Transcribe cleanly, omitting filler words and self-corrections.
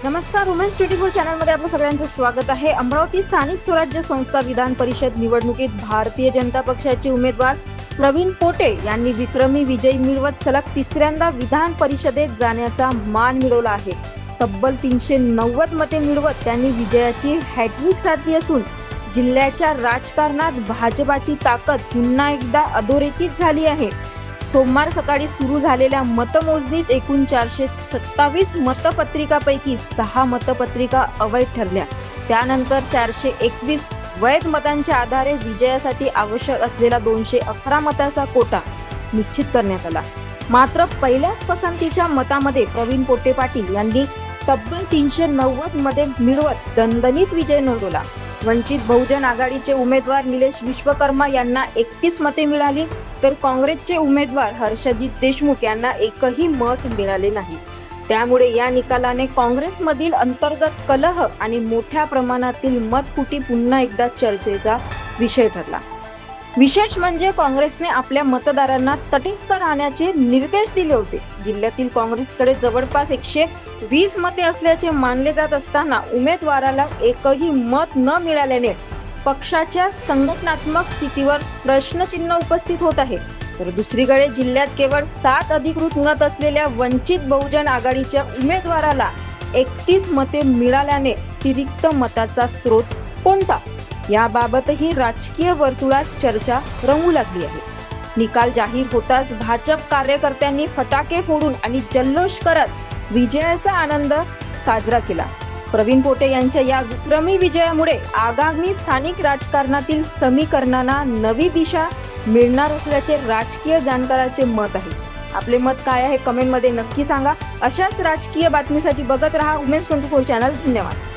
नमस्कार, वुमेन्स 24 चॅनलमध्ये आपलं सगळ्यांचं स्वागत आहे. अमरावती स्थानिक स्वराज्य संस्था विधान परिषद निवडणुकीत भारतीय जनता पक्षाचे उमेदवार प्रवीण पोटे यांनी विक्रमी विजय मिळवत सलग तिसऱ्यांदा विधान परिषदेत जाण्याचा मान मिळवला आहे. तब्बल 390 मते मिळवत त्यांनी विजयाची हॅट्रिक साधली असून जिल्ह्याच्या राजकारणात भाजपाची ताकद पुन्हा एकदा अधोरेखित झाली आहे. सोमवार सकाळी सुरू झालेल्या मतमोजणीत एकूण 427 मतपत्रिकापैकी 6 मतपत्रिका अवैध ठरल्या. त्यानंतर 421 वैध मतांच्या आधारे विजयासाठी आवश्यक असलेला 211 मताचा कोटा निश्चित करण्यात आला. मात्र पहिल्याच पसंतीच्या मतामध्ये प्रवीण पोटे पाटील यांनी तब्बल 390 मते मिळवत दणदणीत विजय नोंदवला. वंचित बहुजन आघाडीचे उमेदवार निलेश विश्वकर्मा यांना 31 मते मिळाली, तर काँग्रेसचे उमेदवार हर्षजित देशमुख यांना एकही मत मिळाले नाही. त्यामुळे या निकालाने काँग्रेसमधील अंतर्गत कलह आणि मोठ्या प्रमाणातील मतफुटी पुन्हा एकदा चर्चेचा विषय ठरला. विशेष म्हणजे काँग्रेसने आपल्या मतदारांना तटस्थ राहण्याचे निर्देश दिले होते. जिल्ह्यातील काँग्रेसकडे जवळपास 120 मते असल्याचे मानले जात असताना उमेदवाराला एकही मत न मिळाल्याने पक्षाच्या संघटनात्मक स्थितीवर प्रश्नचिन्ह उपस्थित होत आहे. तर दुसरीकडे जिल्ह्यात केवळ 7 अधिकृत मत असलेल्या वंचित बहुजन आघाडीच्या उमेदवाराला 31 मते मिळाल्याने अतिरिक्त मताचा स्रोत कोणता, याबाबतही राजकीय वर्तुळात चर्चा रंगू लागली आहे. निकाल जाहीर होताच भाजप कार्यकर्त्यांनी फटाके फोडून आणि जल्लोष करत विजयाचा आनंद साजरा केला. प्रवीण पोटे यांच्या या विक्रमी विजयामुळे आगामी स्थानिक राजकारणातील समीकरणांना नवी दिशा मिळणार असल्याचे राजकीय जाणकारांचे मत आहे. आपले मत काय आहे कमेंटमध्ये नक्की सांगा. अशाच राजकीय बातमीसाठी बघत रहा वुमेन्स 24 चॅनल. धन्यवाद.